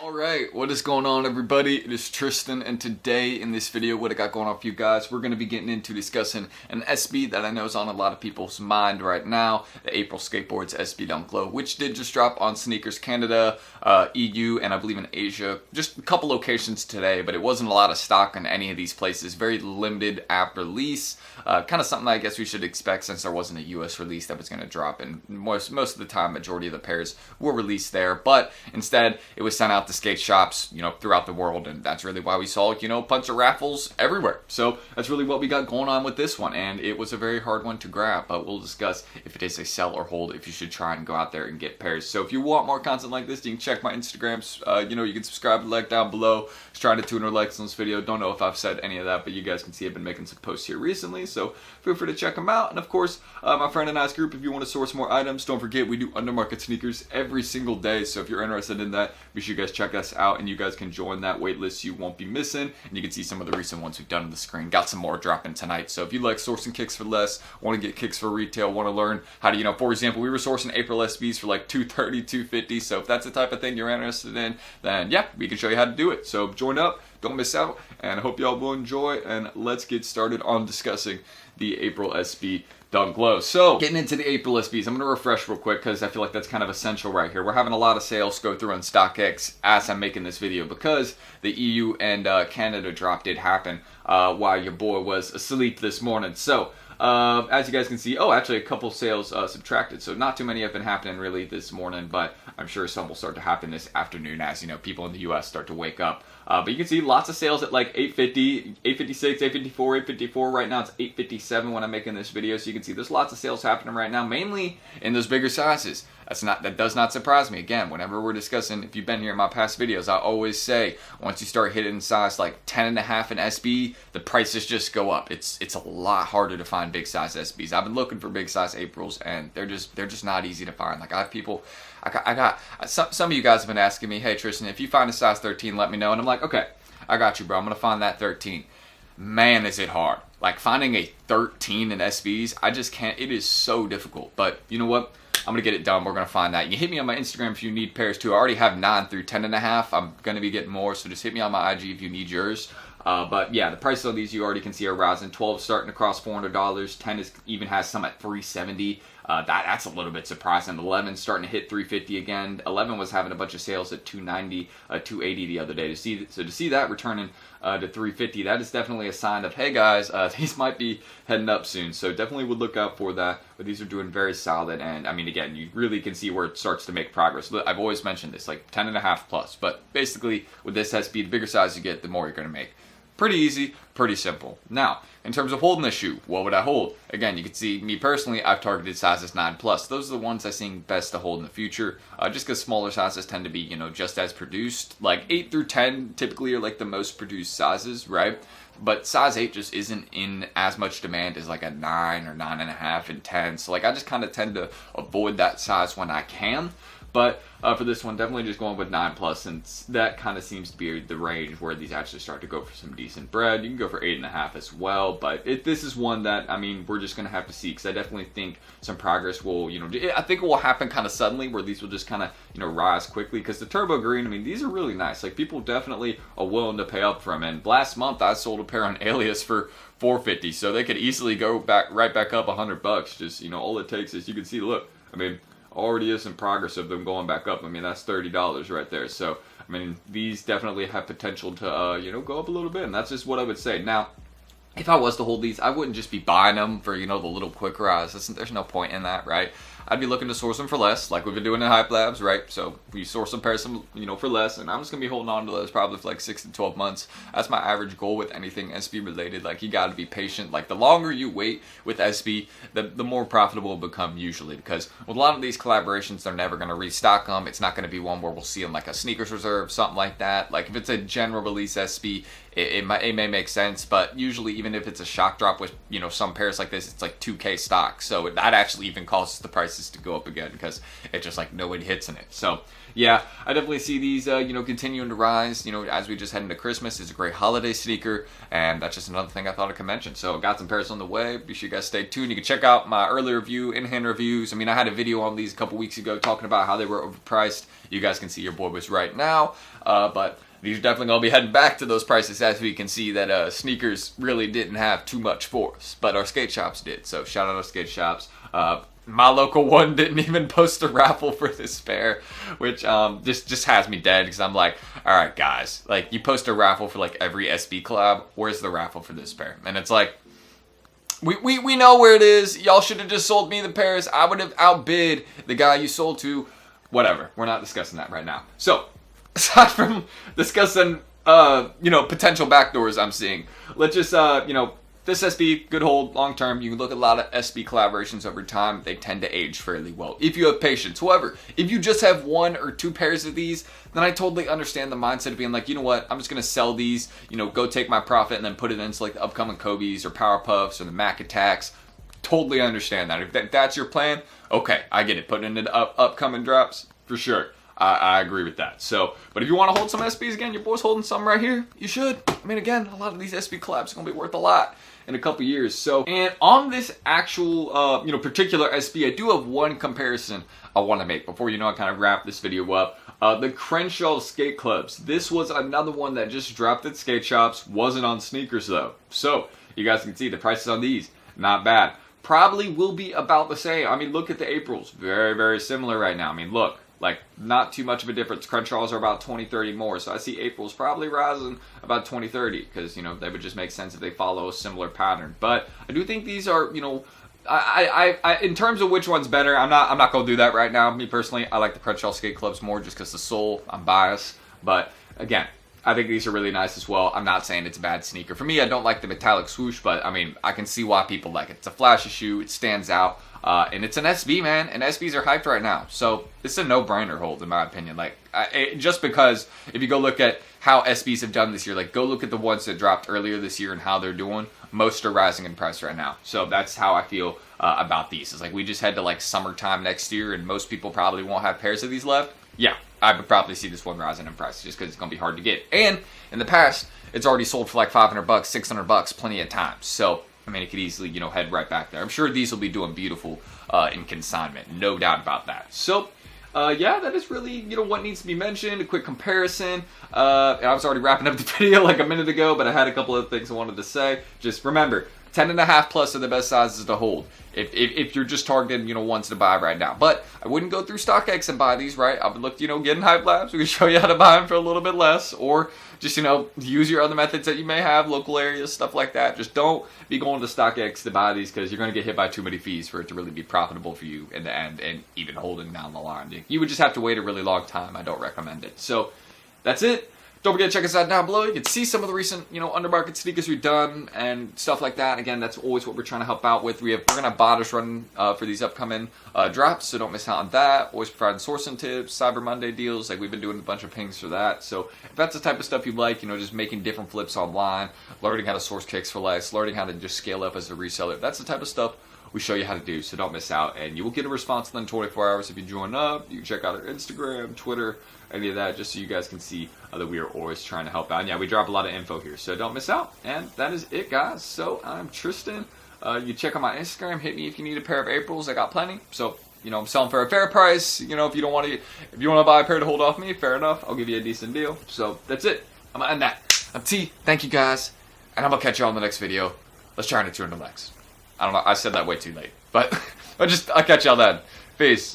Alright, what is going on everybody? It is Tristan, and today in this video what I got going on for you guys, we're going to be getting into discussing an SB that I know is on a lot of people's mind right now, the April Skateboards SB Dunk Low, which did just drop on Sneakers Canada, EU, and I believe in Asia. Just a couple locations today, but it wasn't a lot of stock in any of these places. Very limited app release, kind of something I guess we should expect since there wasn't a US release that was going to drop, and most of the time majority of the pairs were released there, but instead it was sent out to skate shops, throughout the world, and that's really why we saw, a bunch of raffles everywhere. So that's really what we got going on with this one, and it was a very hard one to grab, but we'll discuss if it is a sell or hold, if you should try and go out there and get pairs. So if you want more content like this, you can check my Instagrams, you can subscribe and like down below. Just trying to 200 likes on this video. Don't know if I've said any of that, but you guys can see I've been making some posts here recently, so feel free to check them out. And of course, my friend and I's group, if you want to source more items, don't forget we do undermarket sneakers every single day, so if you're interested in that, be sure you guys check us out, and you guys can join that waitlist. You won't be missing, and you can see some of the recent ones we've done on the screen. Got some more dropping tonight, so if you like sourcing kicks for less, want to get kicks for retail, want to learn how to, for example, we were sourcing April SBs for like $230, $250, so if that's the type of thing you're interested in, then yeah, we can show you how to do it. So join up, don't miss out, and I hope y'all will enjoy, and let's get started on discussing the April SB Dunk Low. So, getting into the April SBs, I'm going to refresh real quick because I feel like that's kind of essential right here. We're having a lot of sales go through on StockX as I'm making this video because the EU and Canada drop did happen while your boy was asleep this morning. So, as you guys can see, actually a couple sales subtracted, so not too many have been happening really this morning, but I'm sure some will start to happen this afternoon as, people in the US start to wake up. But you can see lots of sales at like 850, 856, 854, 854. Right now it's 857 when I'm making this video, so you can see there's lots of sales happening right now, mainly in those bigger sizes. That does not surprise me. Again, whenever we're discussing, if you've been here in my past videos, I always say once you start hitting size like 10.5 in SB, the prices just go up. It's a lot harder to find big size SBs. I've been looking for big size Aprils, and they're just not easy to find. Like I have people, I got some of you guys have been asking me, hey Tristan, if you find a size 13, let me know, and I'm like, okay, I got you, bro. I'm gonna find that 13. Man, is it hard. Like finding a 13 in SBs, I just can't. It is so difficult. But you know what? I'm going to get it done. We're going to find that. You hit me on my Instagram if you need pairs too. I already have 9 through 10.5. I'm going to be getting more, so just hit me on my IG if you need yours. But yeah, the prices of these you already can see are rising. 12 starting to cross $400. 10 even has some at $370. That's a little bit surprising. 11 starting to hit $350 again. 11 was having a bunch of sales at $290, $280 the other day. To see that returning to $350, that is definitely a sign of, hey guys, these might be heading up soon. So definitely would look out for that. But these are doing very solid, and I mean, again, you really can see where it starts to make progress. I've always mentioned this, like 10.5 plus. But basically, with this SB, the bigger size you get, the more you're going to make. Pretty easy, pretty simple. Now, in terms of holding this shoe, what would I hold? Again, you can see me personally, I've targeted sizes 9 plus. Those are the ones I think best to hold in the future, just because smaller sizes tend to be, just as produced. Like 8 through 10 typically are like the most produced sizes, right? But size 8 just isn't in as much demand as like a 9 or 9.5 and 10. So like I just kind of tend to avoid that size when I can. But for this one, definitely just going with 9 plus, since that kind of seems to be the range where these actually start to go for some decent bread. You can go for 8.5 as well, but this is one that, I mean, we're just going to have to see, because I definitely think some progress will, I think it will happen kind of suddenly, where these will just kind of, rise quickly, because the Turbo Green, I mean, these are really nice. Like, people definitely are willing to pay up for them, and last month I sold a pair on Alias for $450, so they could easily go right back up $100. Just, all it takes is, you can see, look, I mean, already is some progress of them going back up. I mean, that's $30 right there. So, I mean, these definitely have potential to, go up a little bit, and that's just what I would say. Now, if I was to hold these, I wouldn't just be buying them for, the little quick rise. There's no point in that, right? I'd be looking to source them for less, like we've been doing in HYPELABS, right? So we source some pairs, for less, and I'm just gonna be holding on to those probably for like 6 to 12 months. That's my average goal with anything SB related. Like, you got to be patient. Like, the longer you wait with SB, the more profitable it will become usually, because with a lot of these collaborations, they're never gonna restock them. It's not gonna be one where we'll see them like a sneakers reserve, something like that. Like, if it's a general release SB, it may make sense, but usually, even if it's a shock drop with, some pairs like this, it's like 2K stock. So that actually even causes the prices to go up again, because it's just like nobody hits in it. So yeah, I definitely see these, you know, continuing to rise, you know, as we just head into Christmas. It's a great holiday sneaker, and that's just another thing I thought I could mention. So got some pairs on the way. Be sure you guys stay tuned. You can check out my earlier review, in-hand reviews. I mean, I had a video on these a couple weeks ago talking about how they were overpriced. You guys can see your boy was right now, but these are definitely going to be heading back to those prices, as we can see that sneakers really didn't have too much for us, but our skate shops did. So shout out our skate shops. My local one didn't even post a raffle for this pair, which just has me dead, because I'm like, all right, guys, like, you post a raffle for like every SB collab. Where's the raffle for this pair? And it's like, we know where it is. Y'all should have just sold me the pairs. I would have outbid the guy you sold to. Whatever. We're not discussing that right now. So, aside from discussing, you know, potential backdoors I'm seeing, let's just, you know, this SB, good hold, long term. You can look at a lot of SB collaborations over time. They tend to age fairly well if you have patience. However, if you just have 1 or 2 pairs of these, then I totally understand the mindset of being like, you know what, I'm just going to sell these, you know, go take my profit and then put it into like the upcoming Kobe's or Power Puffs or the Mac Attacks. Totally understand that. If that's your plan, okay, I get it. Put it into the upcoming drops, for sure. I agree with that. So, but if you want to hold some SBs again, your boy's holding some right here, you should. I mean, again, a lot of these SB collabs are going to be worth a lot in a couple years. So, and on this actual, you know, particular SB, I do have one comparison I want to make before, you know, I kind of wrap this video up. The Crenshaw skate clubs. This was another one that just dropped at skate shops. Wasn't on sneakers though. So, you guys can see the prices on these, not bad. Probably will be about the same. I mean, look at the Aprils. Very, very similar right now. I mean, look. Like, not too much of a difference. Crenshaws are about 20, 30 more. So I see April's probably rising about 20, 30. Because, you know, they would just make sense if they follow a similar pattern. But I do think these are, you know, I in terms of which one's better, I'm not going to do that right now. Me personally, I like the Crenshaw skate clubs more just because the sole, I'm biased. But, again, I think these are really nice as well. I'm not saying it's a bad sneaker. For me, I don't like the metallic swoosh, but, I mean, I can see why people like it. It's a flashy shoe. It stands out. And it's an SB, man, and SBs are hyped right now. So it's a no-brainer hold, in my opinion. Like, just because if you go look at how SBs have done this year, like, go look at the ones that dropped earlier this year and how they're doing. Most are rising in price right now. So that's how I feel about these. It's like we just head to, like, summertime next year, and most people probably won't have pairs of these left. Yeah, I would probably see this one rising in price just because it's going to be hard to get. And in the past, it's already sold for like $500, $600 plenty of times. So I mean, it could easily, you know, head right back there. I'm sure these will be doing beautiful in consignment. No doubt about that. So, yeah, that is really, you know, what needs to be mentioned. A quick comparison. I was already wrapping up the video like a minute ago, but I had a couple of things I wanted to say. Just remember, 10.5 plus are the best sizes to hold if you're just targeting, you know, ones to buy right now. But I wouldn't go through StockX and buy these, right? I would look, you know, get in HYPELABS. We can show you how to buy them for a little bit less, or just, you know, use your other methods that you may have, local areas, stuff like that. Just don't be going to StockX to buy these because you're going to get hit by too many fees for it to really be profitable for you in the end, and even holding down the line. You would just have to wait a really long time. I don't recommend it. So that's it. Don't forget to check us out down below. You can see some of the recent, you know, undermarket sneakers we've done and stuff like that. Again, that's always what we're trying to help out with. We're gonna have botters running for these upcoming drops, so don't miss out on that. Always providing sourcing tips, Cyber Monday deals. Like, we've been doing a bunch of pings for that. So if that's the type of stuff you like, you know, just making different flips online, learning how to source kicks for less, learning how to just scale up as a reseller, that's the type of stuff we show you how to do, so don't miss out. And you will get a response within 24 hours if you join up. You can check out our Instagram, Twitter, any of that, just so you guys can see that we are always trying to help out. And yeah, we drop a lot of info here, so don't miss out. And that is it, guys. So I'm Tristan. You check out my Instagram. Hit me if you need a pair of Aprils. I got plenty. So, you know, I'm selling for a fair price. You know, if you want to buy a pair to hold off me, fair enough. I'll give you a decent deal. So that's it. I'm gonna end that. I'm T. Thank you, guys, and I'm gonna catch you on the next video. Let's try into 200 legs. I don't know. I said that way too late, but I'll catch y'all then. Peace.